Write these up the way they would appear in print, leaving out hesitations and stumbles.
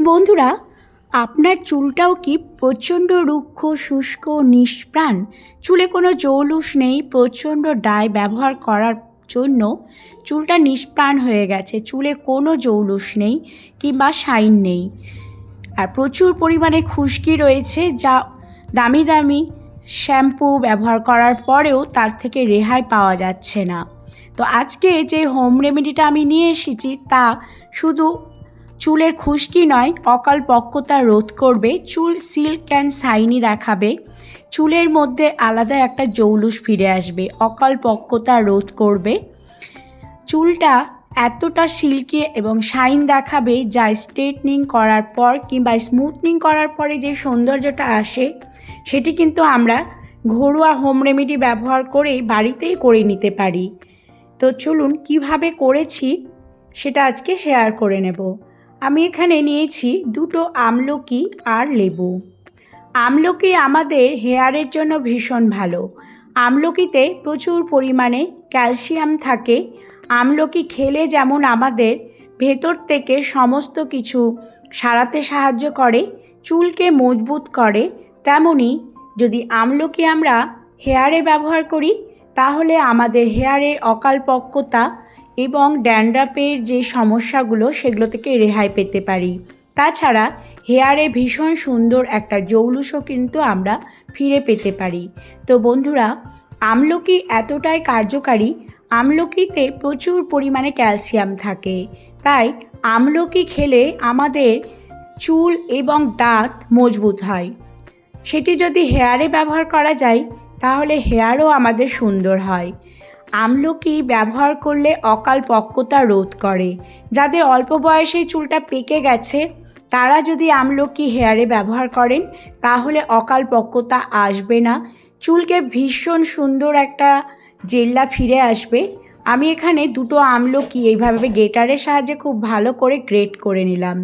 বন্ধুরা, আপনার চুলটাও কি প্রচণ্ড রুক্ষ, শুষ্ক, নিষ্প্রাণ? চুলে কোনো জৌলুস নেই, প্রচণ্ড ডাই ব্যবহার করার জন্য চুলটা নিষ্প্রাণ হয়ে গেছে, চুলে কোনো জৌলুস নেই কিংবা শাইন নেই, আর প্রচুর পরিমাণে খুশকি রয়েছে, যা দামি দামি শ্যাম্পু ব্যবহার করার পরেও তার থেকে রেহাই পাওয়া যাচ্ছে না। তো আজকে যে হোম রেমেডিটা আমি নিয়ে এসেছি তা শুধু চুলের খুশকি নয়, অকালপক্কতা রোধ করবে, চুল সিল্ক অ্যান্ড শাইনি দেখাবে, চুলের মধ্যে আলাদা একটা জৌলুস ফিরে আসবে, অকালপক্কতা রোধ করবে, চুলটা এতটা সিল্কি এবং শাইন দেখাবে যা স্ট্রেটনিং করার পর কিংবা স্মুথনিং করার পরে যে সৌন্দর্যটা আসে সেটি কিন্তু আমরা ঘরোয়া হোম রেমেডি ব্যবহার করেই বাড়িতেই করে নিতে পারি। তো চলুন কিভাবে করেছি সেটা আজকে শেয়ার করে নেব। আমি এখানে নিয়েছি দুটো আমলকি আর লেবু। আমলকি আমাদের হেয়ারের জন্য ভীষণ ভালো। আমলকিতে প্রচুর পরিমাণে ক্যালসিয়াম থাকে। আমলকি খেলে যেমন আমাদের ভেতর থেকে সমস্ত কিছু সারাতে সাহায্য করে, চুলকে মজবুত করে, তেমনি যদি আমলকি আমরা হেয়ারে ব্যবহার করি তাহলে আমাদের হেয়ারের অকালপক্কতা এবং ড্যান্ড্রাফের যে সমস্যাগুলো সেগুলো থেকে রেহাই পেতে পারি। তাছাড়া হেয়ারে ভীষণ সুন্দর একটা জৌলুসও কিন্তু আমরা ফিরে পেতে পারি। তো বন্ধুরা, আমলকি এতটাই কার্যকারী, আমলকিতে প্রচুর পরিমাণে ক্যালসিয়াম থাকে, তাই আমলকি খেলে আমাদের চুল এবং দাঁত মজবুত হয়। সেটি যদি হেয়ারে ব্যবহার করা যায় তাহলে হেয়ারও আমাদের সুন্দর হয়। আমলকি ব্যবহার করলে অকালপক্কতা রোধ করে। যাদের অল্প বয়সে চুলটা পেকে গেছে তারা যদি আমলকি হেয়ারে ব্যবহার করেন তাহলে অকালপক্কতা আসবে না, চুলকে ভীষণ সুন্দর একটা জেল্লা ফিরে আসবে। আমি এখানে দুটো আমলকি এইভাবে গ্রেটারের সাহায্যে খুব ভালো করে গ্রেট করে নিলাম।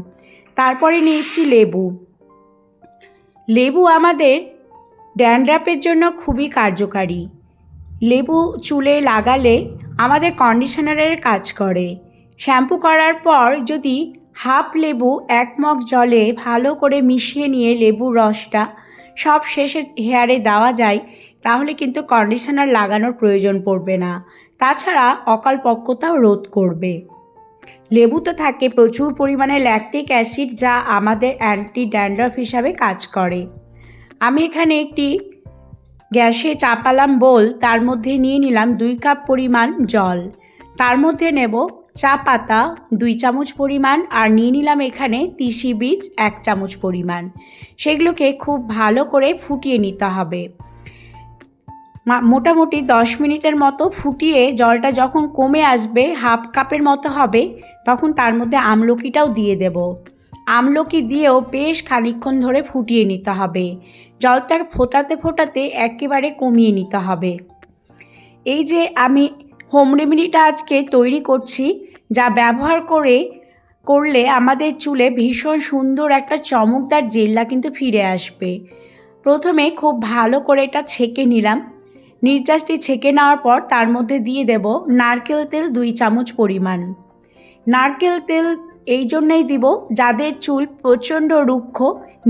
তারপরে নিয়েছি লেবু। লেবু আমাদের ড্যান্ড্রাফের জন্য খুবই কার্যকারী। লেবু চুলে লাগালে আমাদের কন্ডিশনারের কাজ করে। শ্যাম্পু করার পর যদি হাফ লেবু 1 মগ জলে ভালো করে মিশিয়ে নিয়ে লেবুর রসটা সব শেষে হেয়ারে দেওয়া যায় তাহলে কিন্তু কন্ডিশনার লাগানোর প্রয়োজন পড়বে না। তাছাড়া অকালপক্কতাও রোধ করবে। লেবুতে থাকে প্রচুর পরিমাণে ল্যাকটিক অ্যাসিড, যা আমাদের অ্যান্টি ড্যান্ড্রাফ হিসাবে কাজ করে। আমি এখানে একটি গ্যাসে চাপালাম বোল, তার মধ্যে নিয়ে নিলাম 2 কাপ পরিমাণ জল, তার মধ্যে নেব চা পাতা 2 চামচ পরিমাণ, আর নিয়ে নিলাম এখানে তিসি বীজ 1 চামচ পরিমাণ। সেগুলোকে খুব ভালো করে ফুটিয়ে নিতে হবে। মোটামুটি 10 মিনিটের মতো ফুটিয়ে জলটা যখন কমে আসবে, হাফ কাপের মতো হবে, তখন তার মধ্যে আমলকিটাও দিয়ে দেব। আমলকি দিয়েও বেশ খানিকক্ষণ ধরে ফুটিয়ে নিতে হবে। জলটা ফোটাতে ফোটাতে একেবারে কমিয়ে নিতে হবে। এই যে আমি হোম রেমেডিটা আজকে তৈরি করছি, যা ব্যবহার করলে আমাদের চুলে ভীষণ সুন্দর একটা চমকদার জেল্লা কিন্তু ফিরে আসবে। প্রথমে খুব ভালো করে এটা ছেঁকে নিলাম। নির্যাসটি ছেঁকে নেওয়ার পর তার মধ্যে দিয়ে দেব নারকেল তেল 2 চামচ পরিমাণ। নারকেল তেল এই জন্যই দিব যাদের চুল প্রচণ্ড রুক্ষ,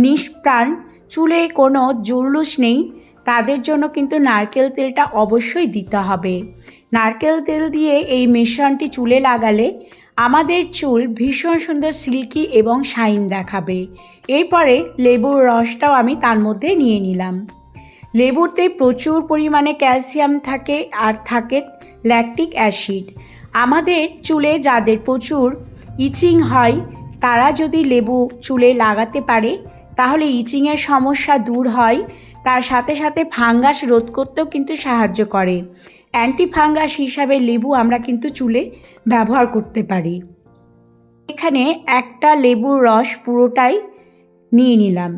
নিষ্প্রাণ, চুলে কোনো জৌলুস নেই, তাদের জন্য কিন্তু নারকেল তেলটা অবশ্যই দিতে হবে। নারকেল তেল দিয়ে এই মিশ্রণটি চুলে লাগালে আমাদের চুল ভীষণ সুন্দর সিল্কি এবং শাইন দেখাবে। এরপরে লেবুর রসটাও আমি তার মধ্যে নিয়ে নিলাম। লেবুতে প্রচুর পরিমাণে ক্যালসিয়াম থাকে আর থাকে ল্যাকটিক অ্যাসিড। আমাদের চুলে যাদের প্রচুর ইচিং হয় তারা যদি লেবু চুলে লাগাতে পারে তাহলে ইচিংয়ের সমস্যা দূর হয়। তার সাথে সাথে ফাঙ্গাস রোধ করতেও কিন্তু সাহায্য করে। অ্যান্টি ফাঙ্গাস হিসাবে লেবু আমরা কিন্তু চুলে ব্যবহার করতে পারি। এখানে একটা লেবুর রস পুরোটাই নিয়ে নিলাম।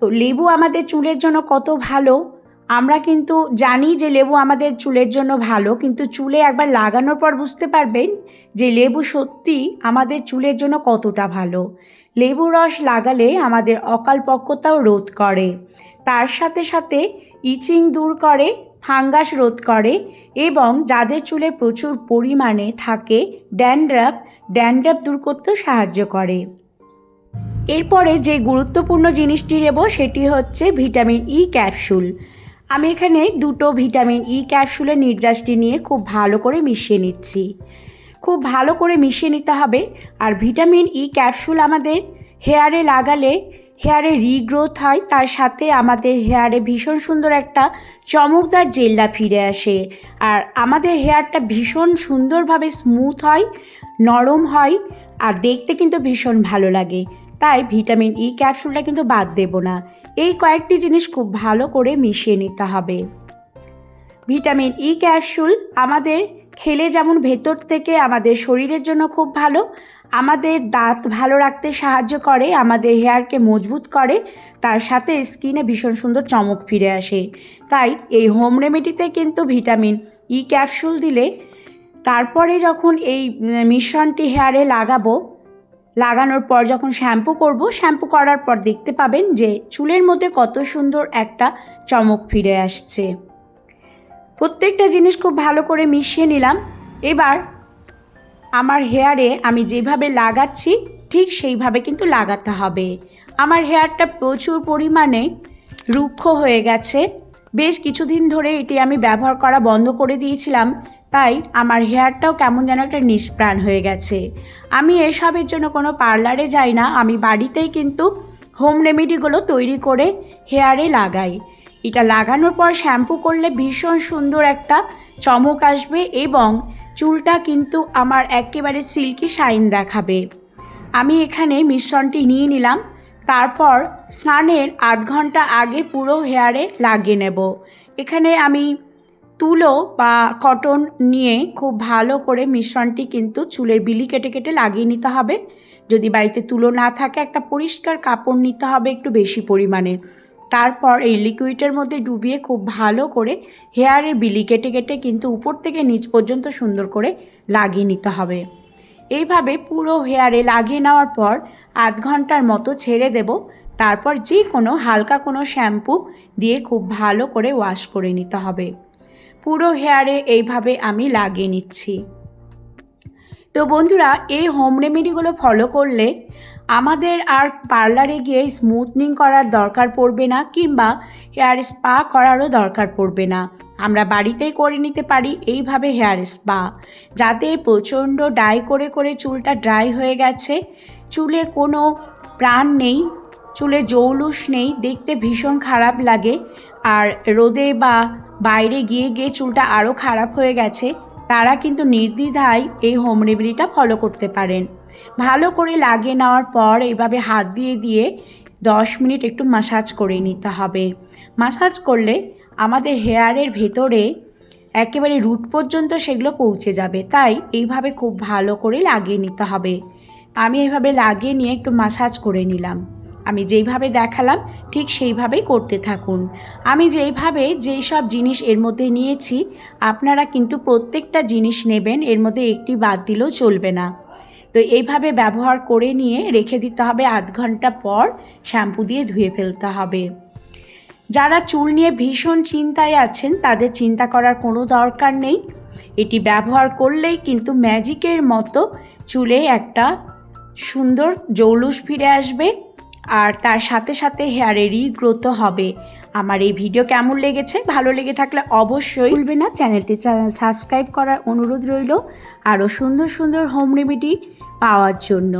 তো লেবু আমাদের চুলের জন্য কত ভালো আমরা কিন্তু জানি যে লেবু আমাদের চুলের জন্য ভালো, কিন্তু চুলে একবার লাগানোর পর বুঝতে পারবেন যে লেবু সত্যি আমাদের চুলের জন্য কতটা ভালো। লেবু রস লাগালে আমাদের অকালপক্কতাও রোধ করে, তার সাথে সাথে ইচিং দূর করে, ফাঙ্গাস রোধ করে, এবং যাদের চুলে প্রচুর পরিমাণে থাকে ড্যান্ড্রাফ দূর করতেও সাহায্য করে। এরপরে যে গুরুত্বপূর্ণ জিনিসটি নেব সেটি হচ্ছে ভিটামিন ই ক্যাপসুল। আমি এখানে দুটো ভিটামিন ই ক্যাপসুলের নির্যাসটি নিয়ে খুব ভালো করে মিশিয়ে নিচ্ছি। খুব ভালো করে মিশিয়ে নিতে হবে। আর ভিটামিন ই ক্যাপসুল আমাদের হেয়ারে লাগালে হেয়ারে রিগ্রোথ হয়, তার সাথে আমাদের হেয়ারে ভীষণ সুন্দর একটা চমকদার জেল্লা ফিরে আসে। আর আমাদের হেয়ারটা ভীষণ সুন্দরভাবে স্মুথ হয়, নরম হয়, আর দেখতে কিন্তু ভীষণ ভালো লাগে। তাই ভিটামিন ই ক্যাপসুলটা কিন্তু বাদ দেব না। এই কয়েকটি জিনিস খুব ভালো করে মিশিয়ে নিতে হবে। ভিটামিন ই ক্যাপসুল আমাদের খেলে যেমন ভেতর থেকে আমাদের শরীরের জন্য খুব ভালো, আমাদের দাঁত ভালো রাখতে সাহায্য করে, আমাদের হেয়ারকে মজবুত করে, তার সাথে স্কিনে ভীষণ সুন্দর চমক ফিরে আসে। তাই এই হোম রেমেডিতে কিন্তু ভিটামিন ই ক্যাপসুল দিলে তারপরে যখন এই মিশ্রণটি হেয়ারে লাগানোর পর যখন শ্যাম্পু করব, শ্যাম্পু করার পর দেখতে পাবেন যে চুলের মধ্যে কত সুন্দর একটা চমক ফিরে আসছে। প্রত্যেকটা জিনিস খুব ভালো করে মিশিয়ে নিলাম। এবার আমার হেয়ারে আমি যেভাবে লাগাচ্ছি ঠিক সেইভাবে কিন্তু লাগাতে হবে। আমার হেয়ারটা প্রচুর পরিমাণে রুক্ষ হয়ে গেছে। বেশ কিছুদিন ধরে এটি আমি ব্যবহার করা বন্ধ করে দিয়েছিলাম, তাই আমার হেয়ারটাও কেমন যেন একটা নিষ্প্রাণ হয়ে গেছে। আমি এসবের জন্য কোনো পার্লারে যাই না, আমি বাড়িতেই কিন্তু হোম রেমেডিগুলো তৈরি করে হেয়ারে লাগাই। এটা লাগানোর পর শ্যাম্পু করলে ভীষণ সুন্দর একটা চমক আসবে এবং চুলটা কিন্তু আমার একেবারে সিল্কি শাইন দেখাবে। আমি এখানে মিশ্রণটি নিয়ে নিলাম, তারপর স্নানের আধ ঘন্টা আগে পুরো হেয়ারে লাগিয়ে নেব। এখানে আমি তুলো বা কটন নিয়ে খুব ভালো করে মিশ্রণটি কিন্তু চুলের বিলি কেটে কেটে লাগিয়ে নিতে হবে। যদি বাড়িতে তুলো না থাকে একটা পরিষ্কার কাপড় নিতে হবে একটু বেশি পরিমাণে। তারপর এই লিকুইডের মধ্যে ডুবিয়ে খুব ভালো করে হেয়ারের বিলি কেটে কেটে কিন্তু উপর থেকে নিচ পর্যন্ত সুন্দর করে লাগিয়ে নিতে হবে। এইভাবে পুরো হেয়ারে লাগিয়ে নেওয়ার পর আধ ঘন্টার মতো ছেড়ে দেব। তারপর যে কোনো হালকা কোনো শ্যাম্পু দিয়ে খুব ভালো করে ওয়াশ করে নিতে হবে। পুরো হেয়ারে এইভাবে আমি লাগিয়ে নিচ্ছি। তো বন্ধুরা, এই হোম রেমেডিগুলো ফলো করলে আমাদের আর পার্লারে গিয়ে স্মুথনিং করার দরকার পড়বে না, কিংবা হেয়ার স্পা করারও দরকার পড়বে না। আমরা বাড়িতেই করে নিতে পারি এইভাবে হেয়ার স্পা। যাতে প্রচণ্ড ডাই করে করে চুলটা ড্রাই হয়ে গেছে, চুলে কোনো প্রাণ নেই, চুলে জৌলুস নেই, দেখতে ভীষণ খারাপ লাগে, আর রোদে বা বাইরে গিয়ে গিয়ে চুলটা আরও খারাপ হয়ে গেছে, তারা কিন্তু নির্দ্বিধায় এই হোম রেমেডিটা ফলো করতে পারেন। ভালো করে লাগিয়ে নেওয়ার পর এইভাবে হাত দিয়ে দিয়ে 10 মিনিট একটু ম্যাসাজ করে নিতে হবে। ম্যাসাজ করলে আমাদের হেয়ারের ভেতরে একেবারে রুট পর্যন্ত সেগুলো পৌঁছে যাবে। তাই এইভাবে খুব ভালো করে লাগিয়ে নিতে হবে। আমি এইভাবে লাগিয়ে নিয়ে একটু ম্যাসাজ করে নিলাম। আমি যেইভাবে দেখালাম ঠিক সেইভাবেই করতে থাকুন। আমি যেই সব জিনিস এর মধ্যে নিয়েছি, আপনারা কিন্তু প্রত্যেকটা জিনিস নেবেন, এর মধ্যে একটি বাদ দিলেও চলবে না। তো এইভাবে ব্যবহার করে নিয়ে রেখে দিতে হবে। আধ ঘন্টা পর শ্যাম্পু দিয়ে ধুয়ে ফেলতে হবে। যারা চুল নিয়ে ভীষণ চিন্তায় আছেন তাদের চিন্তা করার কোনো দরকার নেই। এটি ব্যবহার করলেই কিন্তু ম্যাজিকের মতো চুলে একটা সুন্দর জৌলুস ফিরে আসবে, আর তার সাথে সাথে হেয়ারে রিগ্রোথও হবে। আমার এই ভিডিও কেমন লেগেছে? ভালো লেগে থাকলে অবশ্যই ভুলবে না চ্যানেলটি সাবস্ক্রাইব করার অনুরোধ রইল আরও সুন্দর সুন্দর হোম রেমেডি পাওয়ার জন্য।